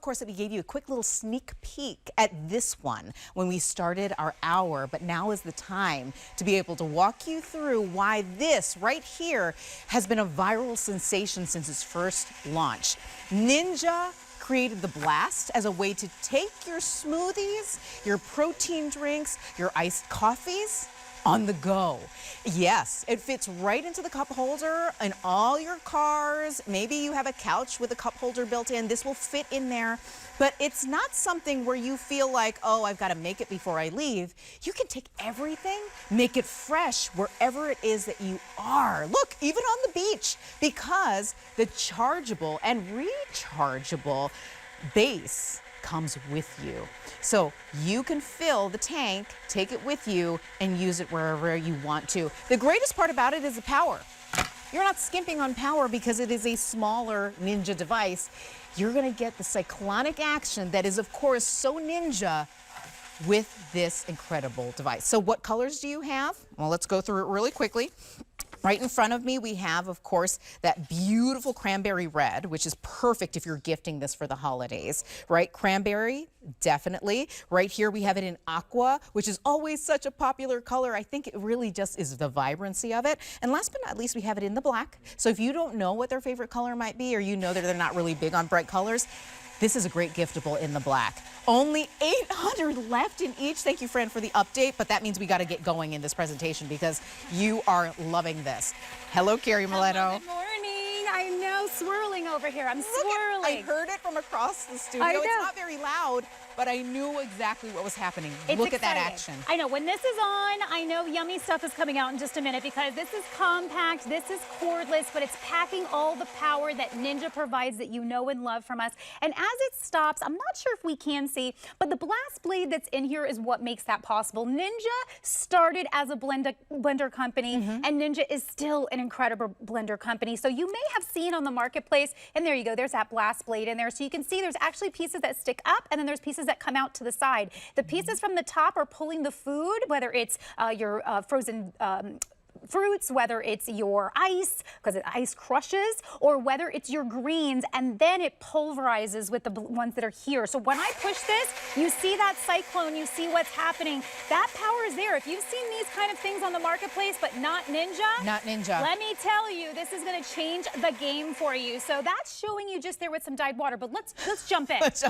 Of course, we gave you a quick little sneak peek at this one when we started our hour, but now is the time to be able to walk you through why this right here has been a viral sensation since its first launch. Ninja created the Blast as a way to take your smoothies, your protein drinks, your iced coffees on the go. Yes, it fits right into the cup holder in all your cars. Maybe you have a couch with a cup holder built in. This will fit in there, but it's not something where you feel like, oh, I've got to make it before I leave. You can take everything, make it fresh wherever it is that you are. Look, even on the beach, because the chargeable and rechargeable base comes with you. So you can fill the tank, take it with you, and use it wherever you want to. The greatest part about it is the power. You're not skimping on power because it is a smaller Ninja device. You're gonna get the cyclonic action that is, of course, so Ninja with this incredible device. So what colors do you have? Well, let's go through it really quickly. Right in front of me, we have, of course, that beautiful cranberry red, which is perfect if you're gifting this for the holidays, right? Cranberry, definitely. Right here, we have it in aqua, which is always such a popular color. I think it really just is the vibrancy of it. And last but not least, we have it in the black. So if you don't know what their favorite color might be, or you know that they're not really big on bright colors, this is a great giftable in the black. Only 800 left in each. Thank you, friend, for the update, but that means we got to get going in this presentation because you are loving this. Hello, Carrie Mileto. Good morning. I know, swirling over here. I'm swirling. I heard it from across the studio. I know. It's not very loud, but I knew exactly what was happening. Look at that action. I know. When this is on, I know yummy stuff is coming out in just a minute because this is compact, this is cordless, but it's packing all the power that Ninja provides that you know and love from us. And as it stops, I'm not sure if we can see, but the BlastBlade that's in here is what makes that possible. Ninja started as a blender company, and Ninja is still an incredible blender company. So you may have seen on the marketplace, and there you go, there's that BlastBlade in there. So you can see there's actually pieces that stick up, and then there's pieces that come out to the side. The pieces from the top are pulling the food, whether it's your frozen fruits, whether it's your ice, because ice crushes, or whether it's your greens, and then it pulverizes with the ones that are here. So when I push this, you see that cyclone, you see what's happening. That power is there. If you've seen these kind of things on the marketplace, but not Ninja, let me tell you, this is going to change the game for you. So that's showing you just there with some dyed water, but let's jump in. Let's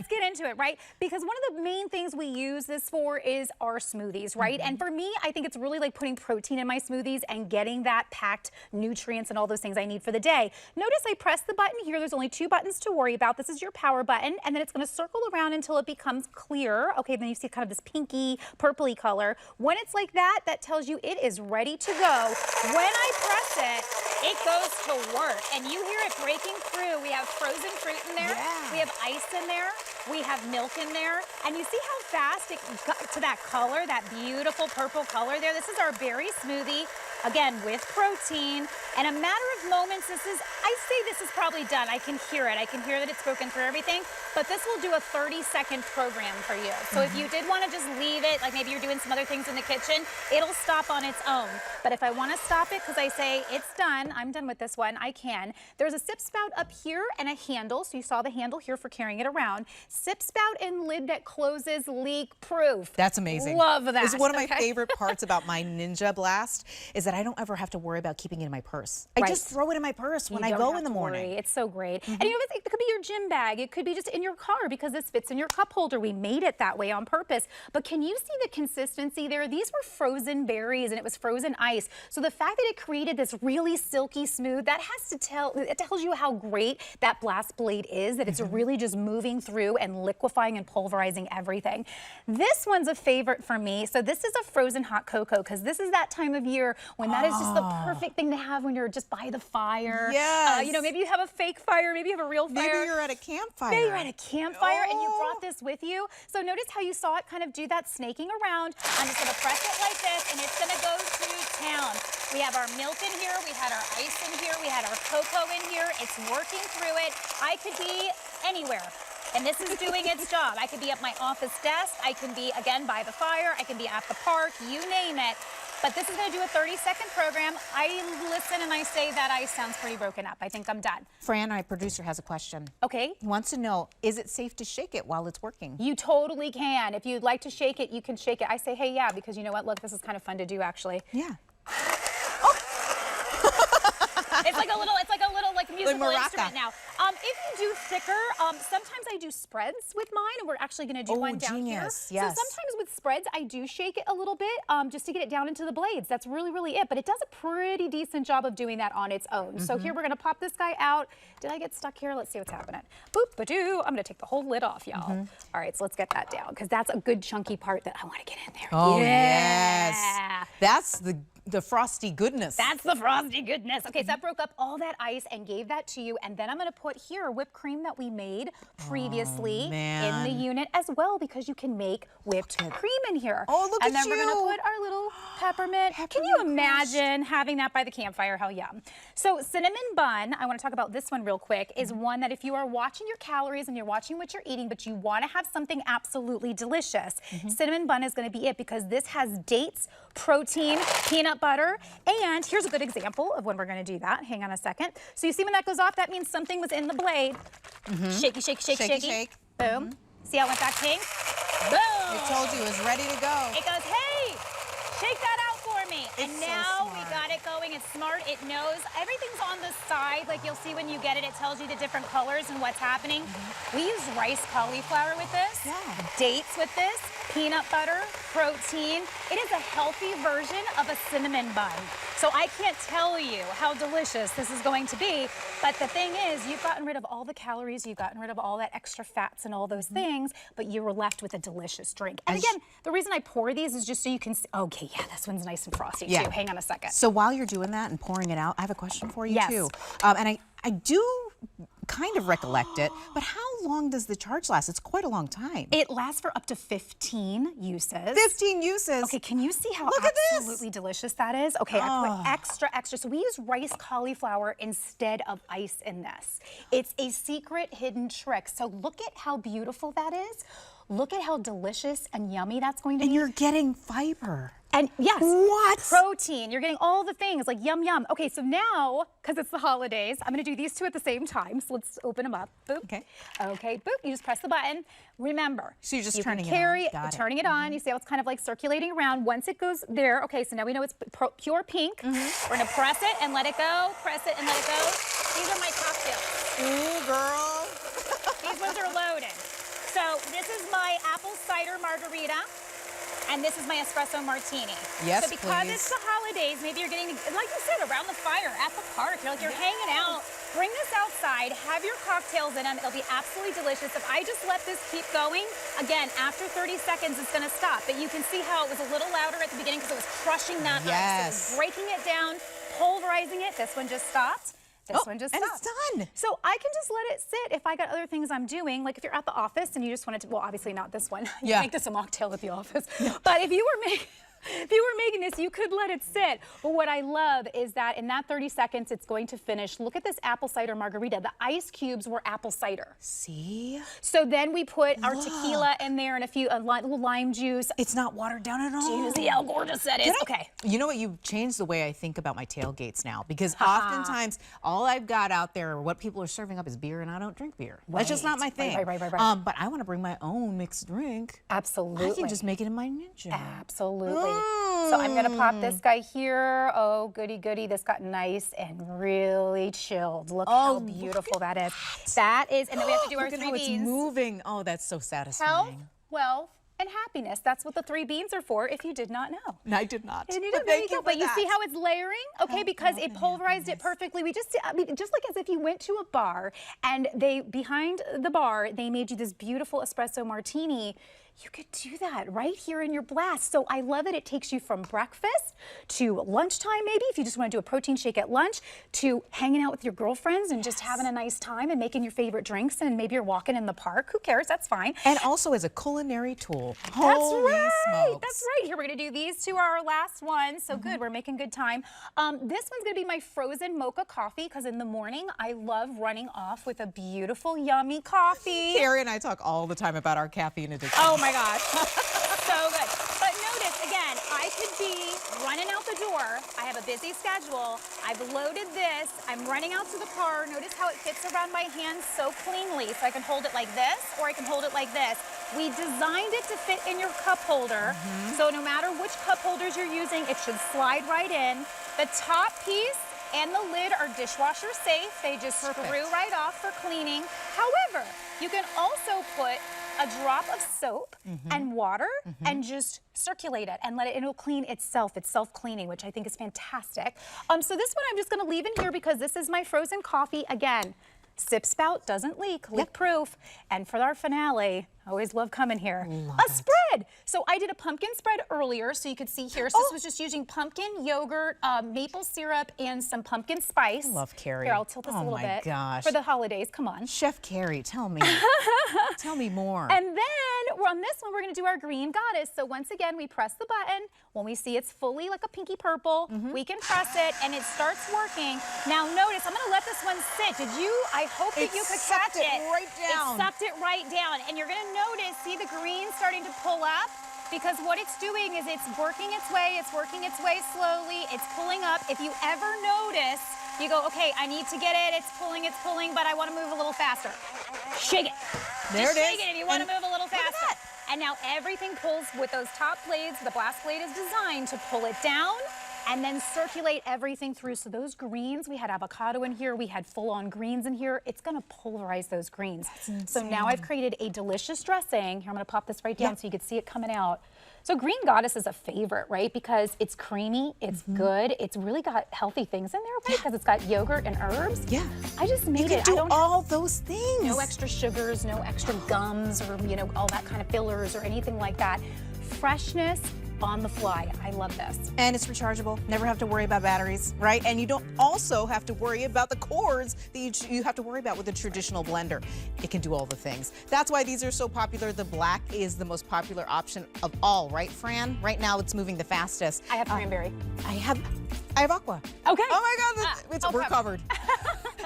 get into it, right? Because one of the main things we use this for is our smoothies, right? And for me, I think it's really like putting protein in my smoothies and getting that packed nutrients and all those things I need for the day. Notice I press the button here. There's only 2 buttons to worry about. This is your power button, and then it's going to circle around until it becomes clear. Okay, then you see kind of this pinky, purpley color. When it's like that, that tells you it is ready to go. When I press it, it goes to work, and you hear it breaking through. We have frozen fruit in there. Yeah. We have ice in there. We have milk in there, and you see how fast it got to that color, that beautiful purple color there. This is our berry smoothie, again, with protein. In a matter of moments, I say this is probably done. I can hear it. I can hear that it's broken through everything, but this will do a 30-second program for you. So if you did want to just leave it, like maybe you're doing some other things in the kitchen, it'll stop on its own. But if I want to stop it, because I say it's done, I'm done with this one, I can. There's a sip spout up here and a handle. So you saw the handle here for carrying it around. Sip spout and lid that closes leak-proof. That's amazing. Love that. It's one of my favorite parts about my Ninja Blast is that I don't ever have to worry about keeping it in my purse. I just throw it in my purse when I go in the morning. It's so great. And you know, it could be your gym bag. It could be just in your car because this fits in your cup holder. We made it that way on purpose. But can you see the consistency there? These were frozen berries and it was frozen ice. So the fact that it created this really silky smooth, that has to it tells you how great that BlastBlade is, that it's really just moving through and liquefying and pulverizing everything. This one's a favorite for me. So this is a frozen hot cocoa because this is that time of year when that is just the perfect thing to have when you're just by the fire. Yes. You know, maybe you have a fake fire, maybe you have a real fire. Maybe you're at a campfire. Maybe you're at a campfire and you brought this with you. So notice how you saw it kind of do that snaking around. I'm just going to press it like this and it's going to go to town. We have our milk in here, we had our ice in here, we had our cocoa in here. It's working through it. I could be anywhere. And this is doing its job. I could be at my office desk. I can be, again, by the fire. I can be at the park. You name it. But this is going to do a 30-second program. I listen and I say that ice sounds pretty broken up. I think I'm done. Fran, our producer, has a question. Okay. He wants to know, is it safe to shake it while it's working? You totally can. If you'd like to shake it, you can shake it. I say, hey, yeah, because you know what? Look, this is kind of fun to do, actually. Yeah. It's like a little musical maraca. instrument now. If you do thicker, sometimes I do spreads with mine, and we're actually going to do one down here. Yes. So sometimes with spreads, I do shake it a little bit just to get it down into the blades. That's really it. But it does a pretty decent job of doing that on its own. So here we're going to pop this guy out. Did I get stuck here? Let's see what's happening. Boop, ba-doo. I'm going to take the whole lid off, y'all. All right, so let's get that down because that's a good chunky part that I want to get in there. Oh, yeah. yes. That's the frosty goodness. That's the frosty goodness. Okay, so that broke up all that ice and gave that to you. And then I'm going to put here whipped cream that we made previously in the unit as well, because you can make whipped cream in here. Oh, look at you. And then we're going to put our little peppermint. Can you imagine having that by the campfire? How yum. So cinnamon bun, I want to talk about this one real quick, is one that if you are watching your calories and you're watching what you're eating, but you want to have something absolutely delicious, cinnamon bun is going to be it, because this has dates, protein, peanut butter, and here's a good example of when we're going to do that. Hang on a second. So you see when that goes off, that means something was in the blade. Shaky, shaky, shaky, shaky. Shake. Boom. See how it went back pink? Boom. It told you it was ready to go. It goes, hey, shake that out for me. It's and so now we smart. got it going. It's smart. It knows. Everything's on the side. Like you'll see when you get it, it tells you the different colors and what's happening. We use rice cauliflower with this. Yeah. Dates with this. Peanut butter, protein. It is a healthy version of a cinnamon bun. So I can't tell you how delicious this is going to be, but the thing is, you've gotten rid of all the calories, you've gotten rid of all that extra fats and all those things, but you were left with a delicious drink. And again, the reason I pour these is just so you can see, okay, yeah, this one's nice and frosty too. Hang on a second. So while you're doing that and pouring it out, I have a question for you too. Yes. And I do kind of recollect it, but how long does the charge last? It's quite a long time. It lasts for up to 15 uses. 15 uses. Okay, can you see how Look at this. absolutely delicious that is? Okay, I put extra. So we use rice cauliflower instead of ice in this. It's a secret hidden trick. So look at how beautiful that is. Look at how delicious and yummy that's going to be. And you're getting fiber. And yes, What? protein. You're getting all the things like yum, yum. Okay, so now, because it's the holidays, I'm going to do these two at the same time. So let's open them up. Boop. Okay. Okay, boop. You just press the button. Remember, So you're just you turning can it on. carry Got it. turning it on. You see how it's kind of like circulating around. Once it goes there, okay, so now we know it's pure pink. We're going to press it and let it go. Press it and let it go. These are my cocktails. Ooh, girl. These ones are loaded. So this is my apple cider margarita. And this is my espresso martini. Yes, So because please. it's the holidays, maybe you're getting, like you said, around the fire, at the park. You're hanging out. Bring this outside. Have your cocktails in them. It'll be absolutely delicious. If I just let this keep going, again, after 30 seconds, it's going to stop. But you can see how it was a little louder at the beginning because it was crushing that ice. It was breaking it down, pulverizing it. This one just stopped. This one just stopped. And it's done. So I can just let it sit if I got other things I'm doing. Like if you're at the office and you just wanted to, well, obviously not this one. You make this a mocktail at the office. But if you were making this, you could let it sit. But what I love is that in that 30 seconds, it's going to finish. Look at this apple cider margarita. The ice cubes were apple cider. See? So then we put our tequila in there and a little lime juice. It's not watered down at all. Do you see how gorgeous that is? Okay. You know what? You've changed the way I think about my tailgates now, because oftentimes all I've got out there or what people are serving up is beer, and I don't drink beer. That's just not my thing. Right. But I want to bring my own mixed drink. Absolutely. I can just make it in my Ninja. Absolutely. So I'm gonna pop this guy here. Oh, goody, goody. This got nice and really chilled. Look how beautiful that is. That is, and then we have to do our Look at 3 how beans. it's moving. Oh, that's so Health, satisfying. wealth, and happiness. That's what the 3 beans are for, if you did not know. No, I did not. And you But did, there thank you you go. But for you see that. how it's layering? Okay, because it pulverized it perfectly. Just like as if you went to a bar and behind the bar, they made you this beautiful espresso martini. You could do that right here in your blast. So I love that it takes you from breakfast to lunchtime, maybe, if you just want to do a protein shake at lunch, to hanging out with your girlfriends and just having a nice time and making your favorite drinks, and maybe you're walking in the park. Who cares? That's fine. And also as a culinary tool. That's Holy right. smokes. That's right. Here, we're going to do these two are our last ones. So good. We're making good time. This one's going to be my frozen mocha coffee, because in the morning, I love running off with a beautiful, yummy coffee. Carrie and I talk all the time about our caffeine addiction. Oh my gosh. So good. But notice, again, I could be running out or I have a busy schedule, I've loaded this, I'm running out to the car, notice how it fits around my hand so cleanly, so I can hold it like this, or I can hold it like this. We designed it to fit in your cup holder, so no matter which cup holders you're using, it should slide right in. The top piece and the lid are dishwasher safe. They just screw right off for cleaning. However, you can also put a drop of soap and water and just circulate it and let it, it'll clean itself. It's self-cleaning, which I think is fantastic. So this one I'm just gonna leave in here because this is my frozen coffee. Again, sip spout, doesn't leak, leak proof. And for our finale, I always love coming here, a spread. So I did a pumpkin spread earlier, so you could see here. So this was just using pumpkin, yogurt, maple syrup, and some pumpkin spice. I love Carrie. Here, I'll tilt this a little bit. Oh my gosh. For the holidays, come on. Chef Carrie, tell me. Tell me more. And then on this one, we're gonna do our green goddess. So once again, we press the button. When we see it's fully like a pinky purple, we can press it and it starts working. Now notice, I'm gonna let this one sit. I hope that you could catch it. Right down. It sucked it right down. And you're gonna notice, see the green starting to pull up? Because what it's doing is it's working its way slowly, it's pulling up. If you ever notice, you go, okay, I need to get it, it's pulling, but I wanna move a little faster. Shake it. There it is. Shake it if you wanna move a little faster. And now everything pulls with those top blades. The BlastBlade is designed to pull it down and then circulate everything through. So those greens, we had avocado in here, we had full-on greens in here. It's gonna pulverize those greens. So now I've created a delicious dressing. Here, I'm gonna pop this right down so you can see it coming out. So Green Goddess is a favorite, right? Because it's creamy, it's good, it's really got healthy things in there, right? Because it's got yogurt and herbs. Yeah. I just made it. Do all those things. No extra sugars, no extra gums, or all that kind of fillers or anything like that. Freshness on the fly. I love this. And it's rechargeable. Never have to worry about batteries, right? And you don't also have to worry about the cords that you have to worry about with a traditional blender. It can do all the things. That's why these are so popular. The black is the most popular option of all, right, Fran? Right now, it's moving the fastest. I have cranberry. I have aqua. Okay. Oh my God, we're covered.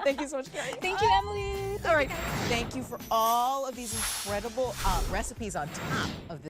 Thank you so much, Carrie. Thank you, Emily. All right. Thank you for all of these incredible recipes on top of this.